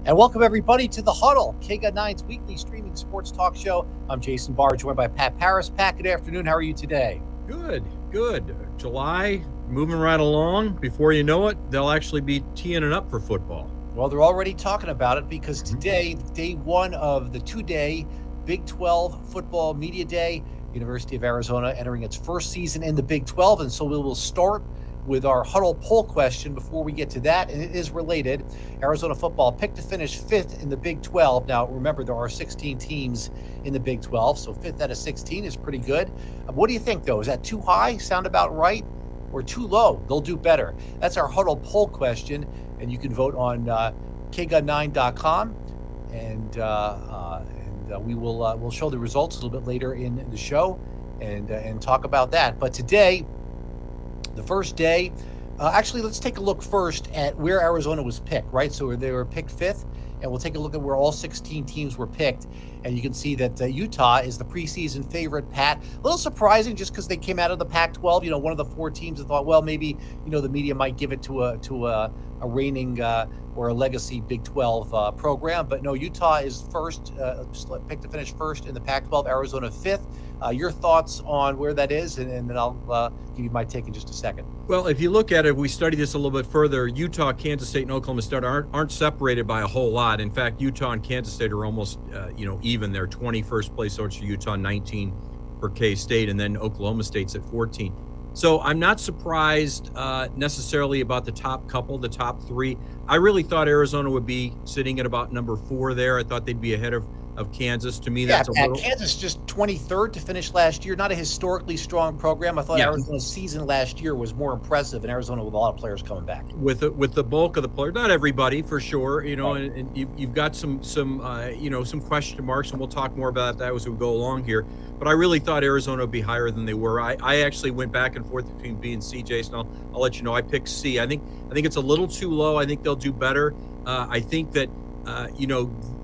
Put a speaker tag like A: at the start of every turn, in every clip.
A: And welcome everybody to the Huddle, KGUT9's weekly streaming sports talk show. I'm Jason Barr, joined by Pat Paris. Pat, good afternoon. How are you today?
B: Good. July, moving right along. Before you know it, they'll actually be teeing it up for football.
A: Well, they're already talking about it because today, day one of the two-day Big 12 football media day, University of Arizona entering its first season in the Big 12. And so we will start with our Huddle poll question. Before we get to that, and it is related, Arizona football picked to finish fifth in the Big 12. Now, remember, there are 16 teams in the Big 12, so fifth out of 16 is pretty good. What do you think, though? Is that too high? Sound about right? Or too low? They'll do better. That's our Huddle poll question, and you can vote on kgut9.com, and we'll show the results a little bit later in the show and talk about that. But today, the first day, actually, let's take a look first at where Arizona was picked, right? So they were picked fifth, and we'll take a look at where all 16 teams were picked. And you can see that Utah is the preseason favorite, Pat. A little surprising just because they came out of the Pac-12, one of the four teams that thought, well, maybe, the media might give it to a reigning or a legacy Big 12 program. But no, Utah is first, picked to finish first in the Pac-12, Arizona fifth. Your thoughts on where that is, and then I'll give you my take in just a second.
B: Well, if you look at it, we study this a little bit further. Utah, Kansas State, and Oklahoma State aren't separated by a whole lot. In fact, Utah and Kansas State are almost, even. They're 21st place over Utah, 19 for K-State, and then Oklahoma State's at 14. So I'm not surprised necessarily about the top couple, the top three. I really thought Arizona would be sitting at about number 4 there. I thought they'd be ahead of Kansas. To me, that's a little...
A: Kansas just 23rd to finish last year. Not a historically strong program. I thought Arizona's season last year was more impressive, and Arizona with a lot of players coming back.
B: With the bulk of the players, not everybody for sure,
A: right.
B: and you've got some question marks, and we'll talk more about that as we go along here. But I really thought Arizona would be higher than they were. I actually went back and forth between B and C, Jason. I'll let you know. I picked C. I think it's a little too low. I think they'll do better. I think that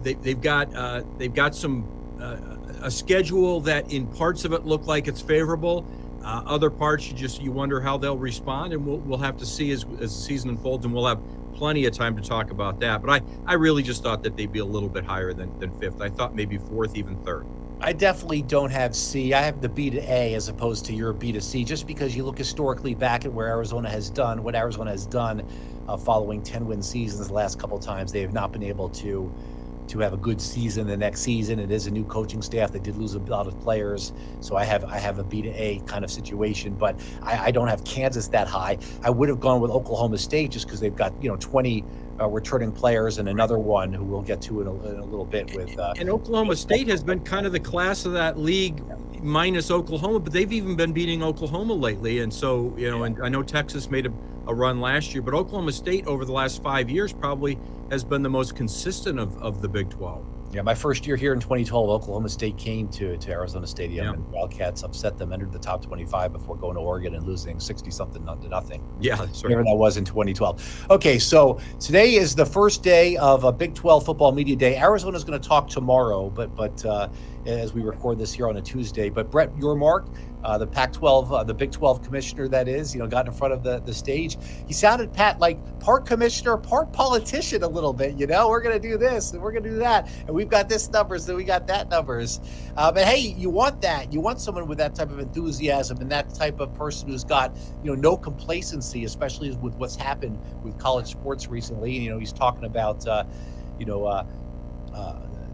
B: they've got some a schedule that in parts of it look like it's favorable. Other parts you wonder how they'll respond, and we'll have to see as the season unfolds, and we'll have plenty of time to talk about that. But I really just thought that they'd be a little bit higher than fifth. I thought maybe fourth, even third.
A: I definitely don't have C. I have the B to A as opposed to your B to C, just because you look historically back at what Arizona has done following 10-win seasons the last couple of times. They have not been able to have a good season the next season. It is a new coaching staff. They did lose a lot of players. So I have a B to A kind of situation, but I don't have Kansas that high. I would have gone with Oklahoma State just because they've got, 20 returning players and another one who we'll get to in a little bit with.
B: And Oklahoma State has been kind of the class of that league minus Oklahoma, but they've even been beating Oklahoma lately. And so, and I know Texas made a run last year, but Oklahoma State over the last 5 years probably has been the most consistent of the Big 12.
A: Yeah, my first year here in 2012, Oklahoma State came to Arizona Stadium, and Wildcats upset them, entered the top 25 before going to Oregon and losing 60-something to nothing.
B: Yeah, that's right.
A: Whatever that was in 2012. Okay, so today is the first day of a Big 12 football media day. Arizona's going to talk tomorrow, but as we record this here on a Tuesday. But Brett Yormark, the Pac-12, the Big 12 commissioner, that is, got in front of the stage. He sounded, Pat, like part commissioner, part politician a little bit. We're going to do this and we're going to do that, and we've got this numbers and we got that numbers. But hey, you want that. You want someone with that type of enthusiasm and that type of person who's got no complacency, especially with what's happened with college sports recently. He's talking about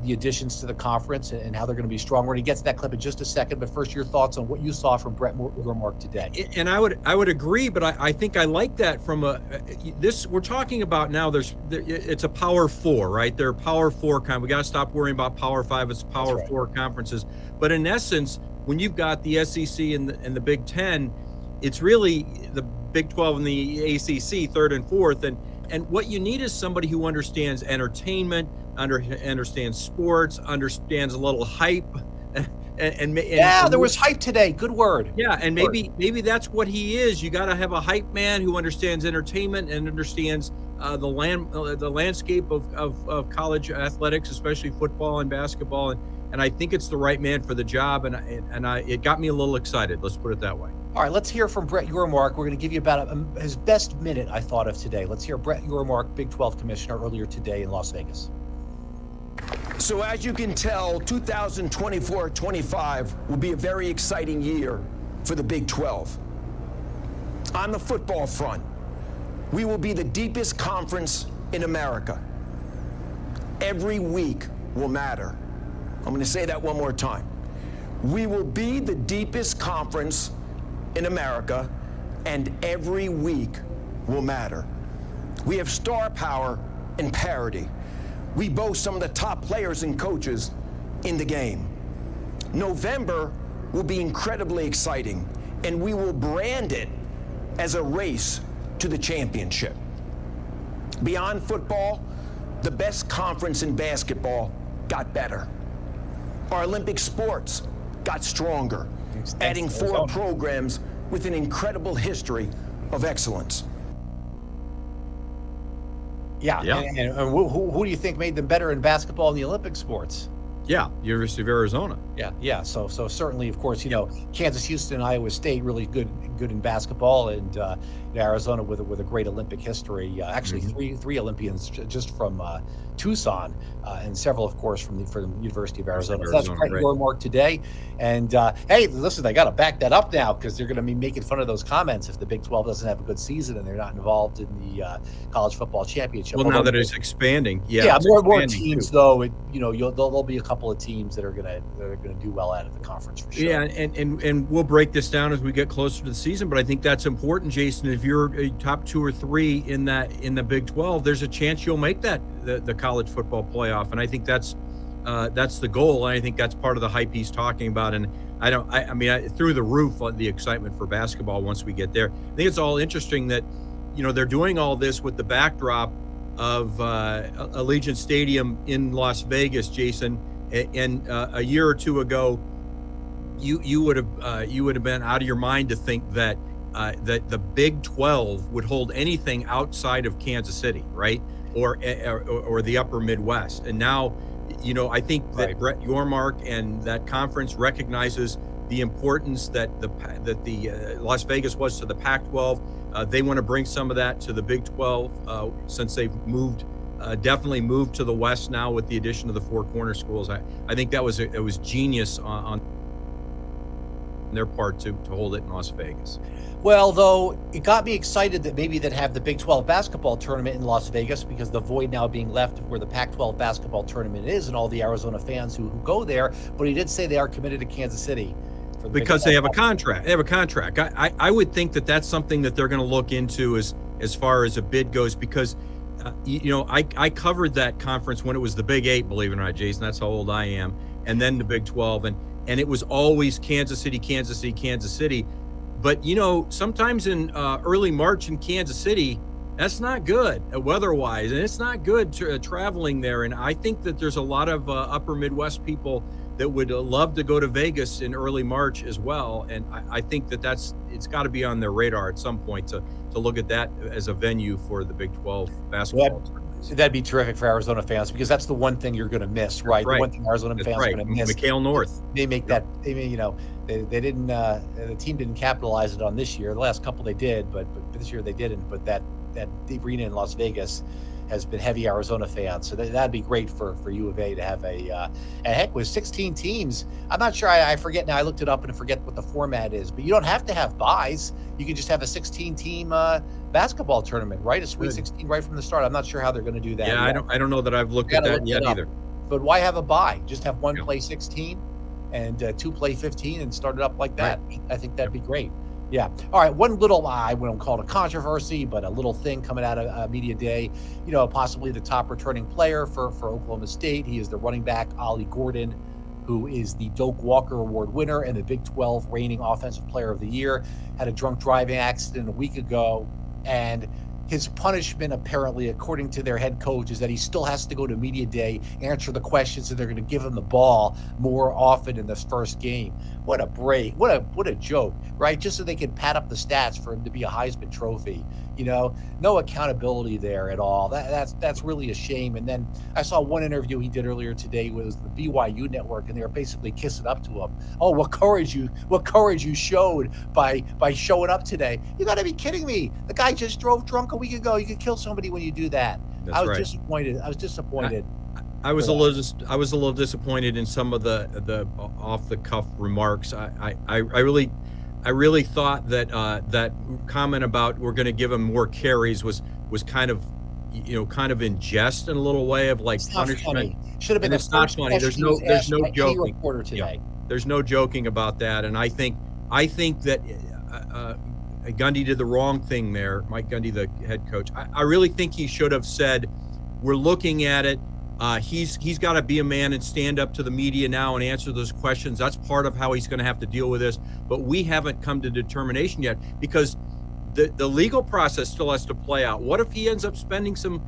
A: the additions to the conference and how they're going to be strong. We're going to get to that clip in just a second, but first, your thoughts on what you saw from Brett Yormark today.
B: And I would agree, but I think I like that from this we're talking about now. It's a Power 4, right? They're Power 4 we got to stop worrying about Power 5. It's Power 4 conferences. But in essence, when you've got the SEC and the Big 10, it's really the Big 12 and the ACC, third and fourth. And what you need is somebody who understands entertainment, understands sports, understands a little hype,
A: Yeah, there was hype today. Good word.
B: yeah, and
A: Good word.
B: maybe that's what he is. You got to have a hype man who understands entertainment and understands the landscape of college athletics, especially football and basketball. And I think it's the right man for the job. It got me a little excited. Let's put it that way.
A: All right, let's hear from Brett Yormark. We're going to give you about his best minute, I thought, of today. Let's hear Brett Yormark, Big 12 commissioner, earlier today in Las Vegas.
C: So as you can tell, 2024-25 will be a very exciting year for the Big 12. On the football front, we will be the deepest conference in America. Every week will matter. I'm going to say that one more time. We will be the deepest conference in America, and every week will matter. We have star power and parity. We boast some of the top players and coaches in the game. November will be incredibly exciting, and we will brand it as a race to the championship. Beyond football, the best conference in basketball got better. Our Olympic sports got stronger, adding 4 programs with an incredible history of excellence.
A: Yeah. And who do you think made them better in basketball and the Olympic sports?
B: Yeah, University of Arizona.
A: Yeah. So certainly, of course, Kansas, Houston, Iowa State, really good in basketball, and Arizona with a great Olympic history. Actually, three Olympians just from Tucson, and several, of course, from the University of Arizona. So that's Brett Yormark today. And hey, listen, they got to back that up now, because they're going to be making fun of those comments if the Big 12 doesn't have a good season and they're not involved in the college football championship.
B: Well, now that it's expanding,
A: more teams too. Though. There'll be a couple of teams that are gonna do well out of the conference for sure.
B: Yeah, and we'll break this down as we get closer to the season, but I think that's important, Jason. If you're a top 2 or 3 in the Big 12, there's a chance you'll make the college football playoff, and I think that's the goal, and I think that's part of the hype he's talking about. And I mean, through the roof on the excitement for basketball once we get there. I think it's all interesting that they're doing all this with the backdrop of Allegiant Stadium in Las Vegas, Jason. And a year or two ago, you would have been out of your mind to think that that the Big 12 would hold anything outside of Kansas City, right, or the Upper Midwest. And now, I think that Brett Yormark and that conference recognizes the importance that the Las Vegas was to the Pac-12. They want to bring some of that to the Big 12 since they've definitely moved to the West now with the addition of the 4 corner schools. I think it was genius on their part to hold it in Las Vegas.
A: Well, though, it got me excited that maybe they'd have the Big 12 basketball tournament in Las Vegas, because the void now being left of where the Pac-12 basketball tournament is and all the Arizona fans who go there. But he did say they are committed to Kansas City.
B: Because they have a contract. They have a contract. I would think that that's something that they're going to look into as far as a bid goes, because I covered that conference when it was the Big 8, believe it or not, Jason. That's how old I am. And then the Big 12, and it was always Kansas City, Kansas City, Kansas City. But sometimes in early March in Kansas City, that's not good weather-wise, and it's not good traveling there. And I think that there's a lot of Upper Midwest people that would love to go to Vegas in early March as well. And I think that it's got to be on their radar at some point to look at that as a venue for the Big 12 basketball tournament.
A: That'd be terrific for Arizona fans, because that's the one thing you're going to miss, right? The one thing Arizona fans are going to miss.
B: McHale North.
A: They make that. They didn't. The team didn't capitalize it on this year. The last couple they did, but this year they didn't. But that arena in Las Vegas has been heavy Arizona fans, so that'd be great for U of A to have and heck, with 16 teams. I'm not sure. I forget now. I looked it up and I forget what the format is, but you don't have to have buys. You can just have a 16-team basketball tournament, right? A Sweet 16 right from the start. I'm not sure how they're going to do that.
B: Yeah, yet. I don't know that I've looked at that yet either.
A: But why have a bye? Just have one play 16 and 2 play 15 and start it up like that. Right. I think that'd be great. Yeah. All right. One little, I wouldn't call it a controversy, but a little thing coming out of Media Day, possibly the top returning player for Oklahoma State. He is the running back, Ollie Gordon, who is the Doak Walker Award winner and the Big 12 reigning Offensive Player of the Year. Had a drunk driving accident a week ago, and his punishment, apparently, according to their head coach, is that he still has to go to media day, answer the questions, and they're going to give him the ball more often in this first game. What a break! What a joke, right? Just so they can pad up the stats for him to be a Heisman Trophy. No accountability there at all. That's really a shame. And then I saw one interview he did earlier today with the BYU network, and they were basically kissing up to him. Oh, what courage you showed by showing up today. You got to be kidding me. The guy just drove drunk a week ago. You could kill somebody when you do that.
B: That's right.
A: Disappointed. I was disappointed.
B: I was a little disappointed in some of the off the cuff remarks. I really thought that that comment about we're going to give him more carries was kind of in jest in a little way of like punishment.
A: Should have been.
B: And it's not funny. There's no joking.
A: Reporter today.
B: Yeah, there's no joking about that. And I think that Gundy did the wrong thing there. Mike Gundy, the head coach. I really think he should have said, "We're looking at it. He's got to be a man and stand up to the media now and answer those questions. That's part of how he's going to have to deal with this. But we haven't come to determination yet because the legal process still has to play out. What if he ends up spending some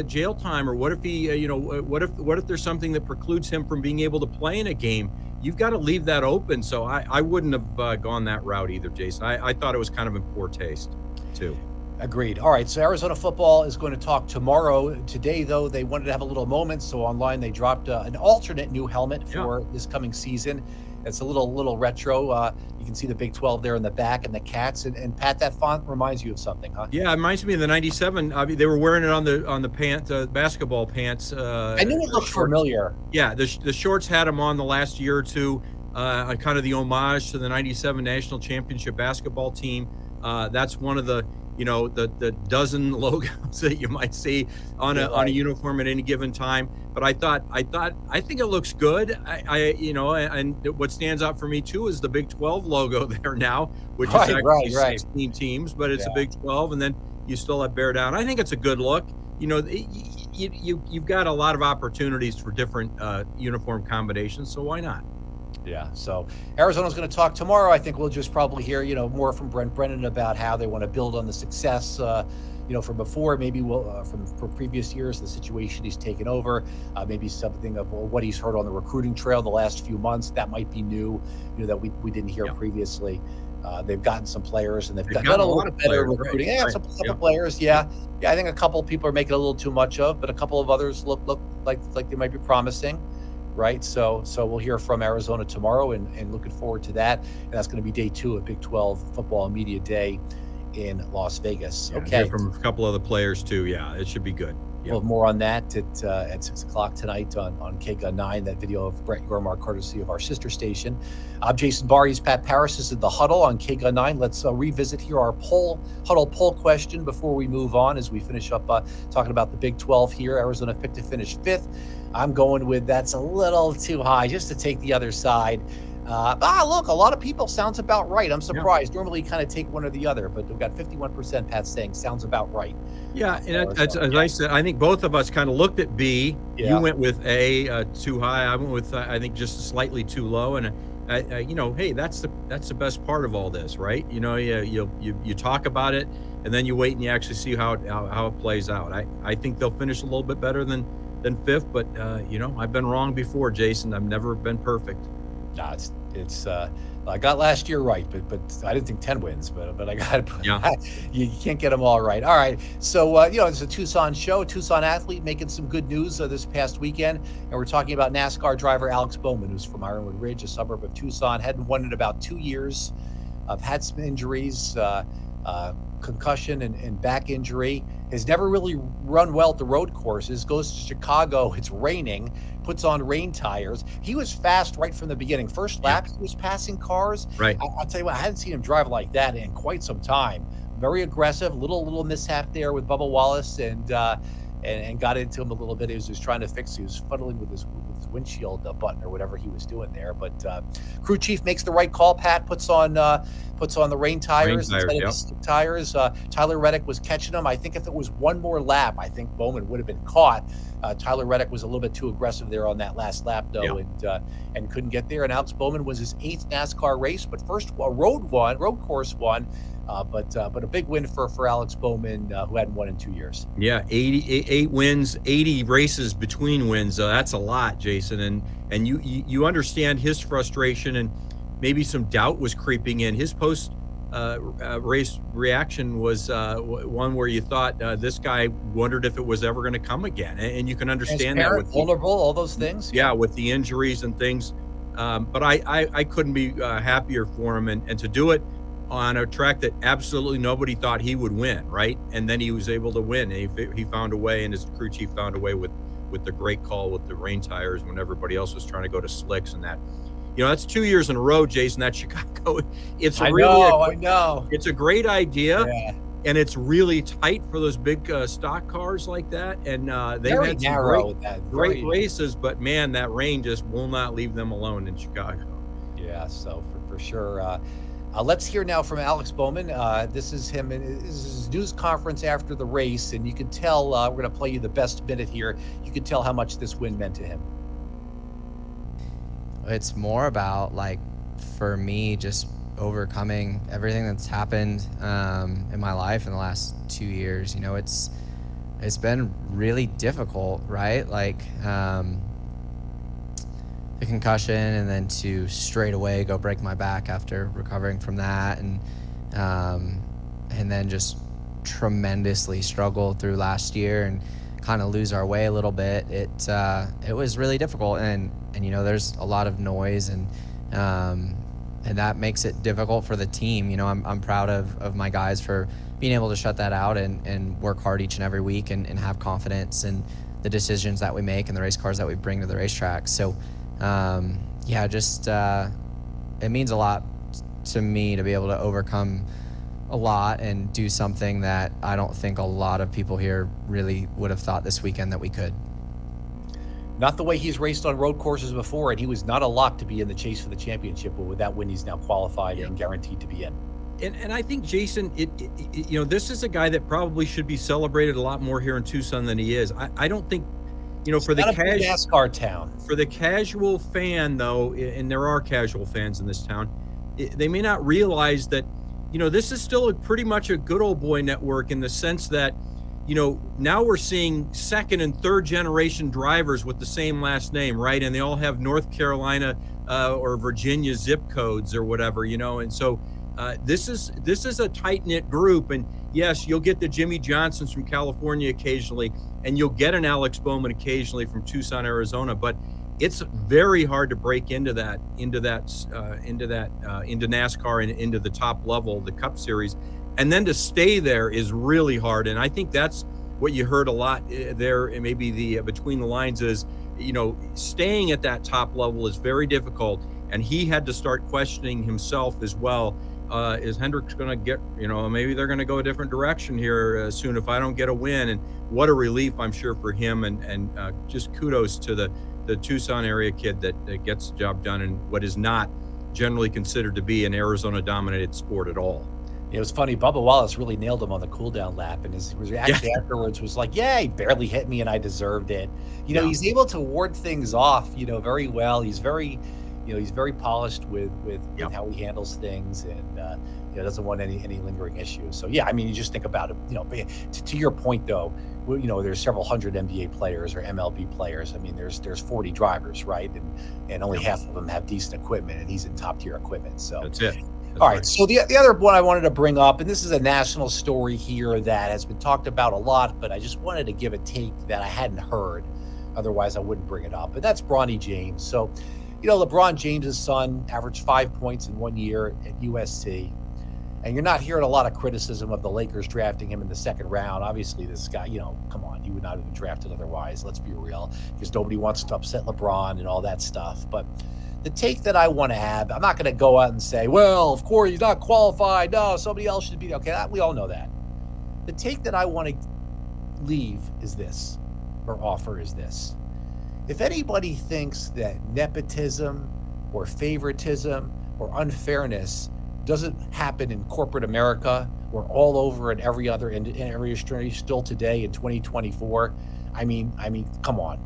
B: jail time, or what if he what if there's something that precludes him from being able to play in a game? You've got to leave that open. So I wouldn't have gone that route either, Jason. I thought it was kind of in poor taste too.
A: Agreed. All right, so Arizona football is going to talk tomorrow. Today, though, they wanted to have a little moment, so online they dropped an alternate new helmet for this coming season. It's a little retro. You can see the Big 12 there in the back and the cats. And Pat, that font reminds you of something, huh?
B: Yeah, it reminds me of the '97. They were wearing it on the pants, basketball pants.
A: I knew it looked familiar.
B: Yeah, the shorts had them on the last year or two. Kind of the homage to the '97 national championship basketball team. That's one of the the dozen logos that you might see on a uniform at any given time. But I think it looks good. And what stands out for me too is the Big 12 logo there now, which is actually 16 teams, but it's a Big 12, and then you still have Bear Down. I think it's a good look. You've got a lot of opportunities for different uniform combinations, so why not?
A: Yeah, so Arizona's going to talk tomorrow. I think we'll just probably hear, more from Brent Brennan about how they want to build on the success, from before. Maybe we'll from previous years, the situation he's taken over. Maybe something of what he's heard on the recruiting trail the last few months that might be new, that we didn't hear previously. They've gotten some players, and they've done a little bit better recruiting. Right. Yeah, some players. Yeah. I think a couple of people are making a little too much of, but a couple of others look like they might be promising. Right. So we'll hear from Arizona tomorrow and looking forward to that. And that's going to be day 2 of Big 12 Football Media Day in Las Vegas.
B: Yeah,
A: okay.
B: From a couple other players too. Yeah, it should be good. Yeah.
A: We'll have more on that at 6:00 tonight on KGUN 9, that video of Brett Yormark, courtesy of our sister station. I'm Jason Barr. He's Pat Paris. This is the Huddle on KGUN 9. Let's revisit here our Huddle poll question before we move on as we finish up talking about the Big 12 here. Arizona picked to finish 5th. I'm going with that's a little too high just to take the other side. Look, a lot of people sounds about right. I'm surprised. Yeah. Normally, you kind of take one or the other, but we've got 51% Pat saying sounds about right.
B: Yeah, and as I said, I think both of us kind of looked at B. Yeah. You went with A, too high. I went with I think just slightly too low. And hey, that's the best part of all this, right? You talk about it, and then you wait and you actually see how it plays out. I think they'll finish a little bit better than 5th, but I've been wrong before, Jason. I've never been perfect.
A: No, it's I got last year right, but I didn't think 10 wins, but I got you can't get them all right. All right, so it's a Tucson show. Tucson athlete making some good news this past weekend, and we're talking about NASCAR driver Alex Bowman, who's from Ironwood Ridge, a suburb of Tucson. Hadn't won in about 2 years. I've had some injuries. Concussion and back injury, has never really run well at the road courses, goes to Chicago, it's raining, puts on rain tires. He was fast right from the beginning. First lap, he was passing cars.
B: Right.
A: I'll tell you what, I hadn't seen him drive like that in quite some time. Very aggressive, little mishap there with Bubba Wallace and got into him a little bit. He was just trying to fix, he was fuddling with his windshield button or whatever he was doing there. But crew chief makes the right call. Pat puts on the rain tires instead of the stick tires. Tyler Reddick was catching him. I think if it was one more lap, I think Bowman would have been caught. Tyler Reddick was a little bit too aggressive there on that last lap, though, and couldn't get there. And Alex Bowman was his 8th NASCAR race, but first road course one But a big win for Alex Bowman, who hadn't won in 2 years.
B: Yeah, 88 wins, 80 races between wins. That's a lot, Jason. And you understand his frustration, and maybe some doubt was creeping in. His post race reaction was one where you thought this guy wondered if it was ever going to come again. And you can understand that with
A: vulnerable, all those things.
B: yeah, with the injuries and things. But I couldn't be happier for him, and to do it on a track that absolutely nobody thought he would win, right? And then he was able to win. He found a way, and his crew chief found a way with the great call with the rain tires when everybody else was trying to go to slicks and that. That's 2 years in a row, Jason, that Chicago. It's
A: I
B: really
A: know.
B: It's a great idea.
A: Yeah.
B: And it's really tight for those big stock cars like that. And they've
A: Very
B: had some
A: narrow,
B: great races, but man, that rain just will not leave them alone in Chicago.
A: Yeah, so for sure. Let's hear now from Alex Bowman. This is him. This is his news conference after the race, and you can tell, we're going to play you the best minute here. You can tell how much this win meant to him.
D: It's more about, like, for me, just overcoming everything that's happened in my life in the last 2 years. It's been really difficult, right? Like, the concussion, and then to straight away go break my back after recovering from that, and then just tremendously struggled through last year and kind of lose our way a little bit. It was really difficult, and there's a lot of noise, and that makes it difficult for the team. I'm proud of my guys for being able to shut that out and work hard each and every week, and have confidence in the decisions that we make and the race cars that we bring to the racetrack. So it means a lot to me to be able to overcome a lot and do something that I don't think a lot of people here really would have thought this weekend that we could.
A: Not the way he's raced on road courses before, and he was not a lock to be in the chase for the championship, but with that win, he's now qualified and guaranteed to be in.
B: And I think, Jason, this is a guy that probably should be celebrated a lot more here in Tucson than he is. I don't think, for the
A: NASCAR town.
B: For the casual fan, though, and there are casual fans in this town, they may not realize that, this is still pretty much a good old boy network, in the sense that, now we're seeing second and third generation drivers with the same last name, right? And they all have North Carolina or Virginia zip codes or whatever, and so this is a tight-knit group. And yes, you'll get the Jimmy Johnsons from California occasionally, and you'll get an Alex Bowman occasionally from Tucson, Arizona, but it's very hard to break into NASCAR and into the top level, the Cup Series, and then to stay there is really hard. And I think that's what you heard a lot there, and maybe the between the lines is, staying at that top level is very difficult, and he had to start questioning himself as well. Is Hendrick's going to get, maybe they're going to go a different direction here soon if I don't get a win? And what a relief, I'm sure, for him. And just kudos to the Tucson area kid that gets the job done in what is not generally considered to be an Arizona-dominated sport at all.
A: It was funny. Bubba Wallace really nailed him on the cool down lap, and his reaction afterwards was like, "Yeah, he barely hit me, and I deserved it." He's able to ward things off, very well. He's very, he's very polished with how he handles things, and doesn't want any lingering issues. So yeah, I mean, you just think about it. To your point though, there's several hundred NBA players or MLB players. I mean, there's 40 drivers, right? And only half of them have decent equipment, and he's in top tier equipment. So
B: that's it.
A: All right. So the other one I wanted to bring up, and this is a national story here that has been talked about a lot, but I just wanted to give a take that I hadn't heard. Otherwise, I wouldn't bring it up. But that's Bronny James. So, LeBron James's son averaged 5 points in 1 year at USC. And you're not hearing a lot of criticism of the Lakers drafting him in the second round. Obviously, this guy, come on, he would not have been drafted otherwise. Let's be real, because nobody wants to upset LeBron and all that stuff. But the take that I want to have, I'm not going to go out and say, well, of course, he's not qualified. No, somebody else should be. Okay, we all know that. The take that I want to leave is this, or offer is this. If anybody thinks that nepotism or favoritism or unfairness doesn't happen in corporate America or all over in every industry still today in 2024, I mean, come on.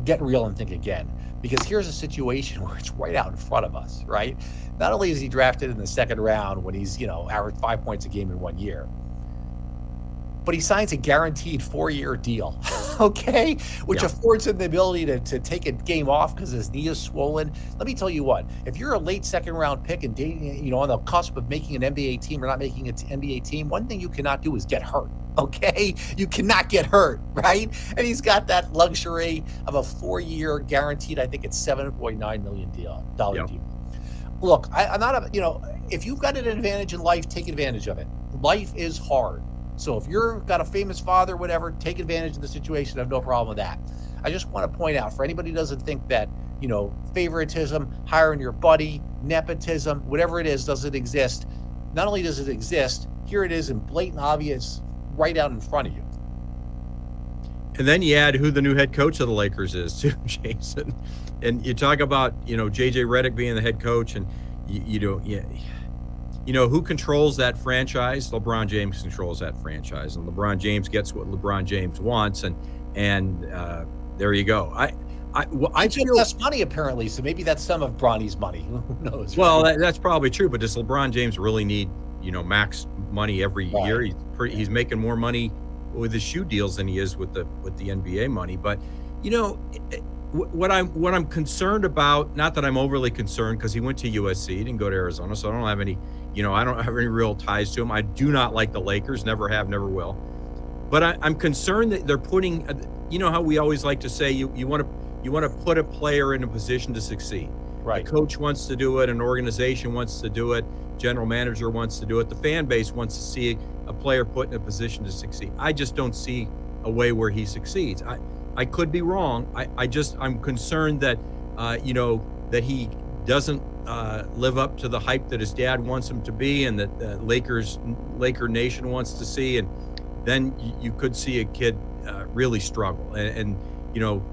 A: get real and think again. Because here's a situation where it's right out in front of us, right? Not only is he drafted in the second round when he's, averaged 5 points a game in 1 year, but he signs a guaranteed 4-year deal, okay? Which affords him the ability to take a game off because his knee is swollen. Let me tell you what, if you're a late second round pick and dating, on the cusp of making an NBA team or not making an NBA team, one thing you cannot do is get hurt, okay? You cannot get hurt, right? And he's got that luxury of a 4-year guaranteed, I think it's $7.9 million deal. Look, I'm not if you've got an advantage in life, take advantage of it. Life is hard. So if you've got a famous father, whatever, take advantage of the situation. I have no problem with that. I just want to point out for anybody who doesn't think that, favoritism, hiring your buddy, nepotism, whatever it is, doesn't exist. Not only does it exist, here it is in blatant obvious right out in front of you.
B: And then you add who the new head coach of the Lakers is too, Jason. And you talk about, JJ Redick being the head coach, and who controls that franchise? LeBron James controls that franchise, and LeBron James gets what LeBron James wants, and there you go. I
A: feel less money apparently, so maybe that's some of Bronny's money. Who knows?
B: Well, that's probably true, but does LeBron James really need max money every year? He's making more money with his shoe deals than he is with the NBA money. But what I'm concerned about, not that I'm overly concerned because he went to USC, he didn't go to Arizona, so I don't have any. I don't have any real ties to him. I do not like the Lakers, never have, never will. But I'm concerned that they're putting, how we always like to say, you want to put a player in a position to succeed.
A: Right.
B: The coach wants to do it, an organization wants to do it, general manager wants to do it, the fan base wants to see a player put in a position to succeed. I just don't see a way where he succeeds. I could be wrong. I'm concerned that, that he doesn't live up to the hype that his dad wants him to be, and that Laker Nation wants to see, and then you could see a kid really struggle. And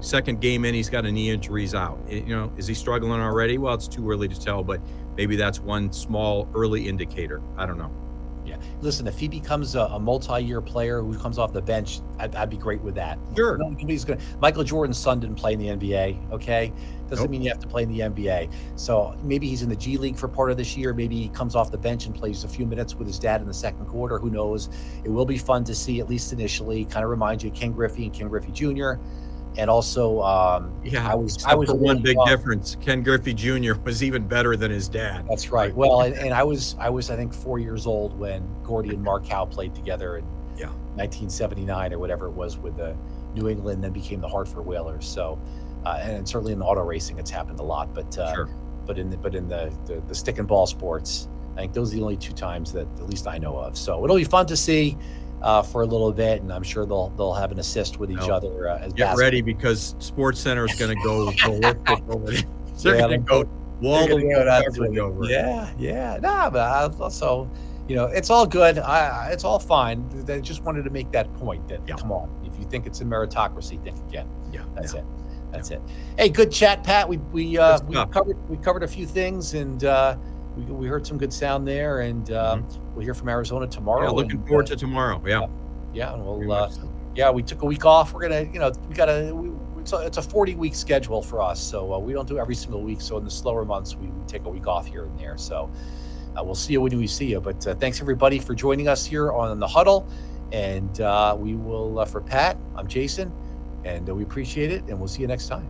B: second game in, he's got a knee injury, he's out. Is he struggling already? Well, it's too early to tell, but maybe that's one small early indicator. I don't know.
A: Yeah. Listen, if he becomes a multi-year player who comes off the bench, I'd be great with that.
B: Sure.
A: Nobody's going. Michael Jordan's son didn't play in the NBA. Okay, doesn't mean you have to play in the NBA. So maybe he's in the G League for part of this year. Maybe he comes off the bench and plays a few minutes with his dad in the second quarter. Who knows? It will be fun to see, at least initially. Kind of reminds you of Ken Griffey and Ken Griffey Jr. And also, I was
B: one big difference. Ken Griffey Jr. was even better than his dad.
A: That's right. Well, and I was I think 4 years old when Gordy and Mark Howe played together in 1979 or whatever it was with the New England, then became the Hartford Whalers. So, and certainly in auto racing, it's happened a lot. But
B: Sure.
A: but in the stick and ball sports, I think those are the only two times that at least I know of. So it'll be fun to see. For a little bit, and I'm sure they'll have an assist with each other. As
B: Get ready, because Sports Center is going to go ballistic over it. They're going to go wall to wall over it.
A: Yeah. Nah, but also, it's all good. It's all fine. They just wanted to make that point that come on, if you think it's a meritocracy, think again.
B: Yeah,
A: that's it. That's it. Hey, good chat, Pat. We covered a few things, and we heard some good sound there, and we'll hear from Arizona tomorrow.
B: Yeah, looking forward to tomorrow.
A: Yeah, and we'll we took a week off. We're gonna, it's a 40-week schedule for us, so we don't do every single week. So in the slower months, we take a week off here and there. So we'll see you when we see you. But thanks everybody for joining us here on the Huddle, and we will for Pat. I'm Jason, and we appreciate it, and we'll see you next time.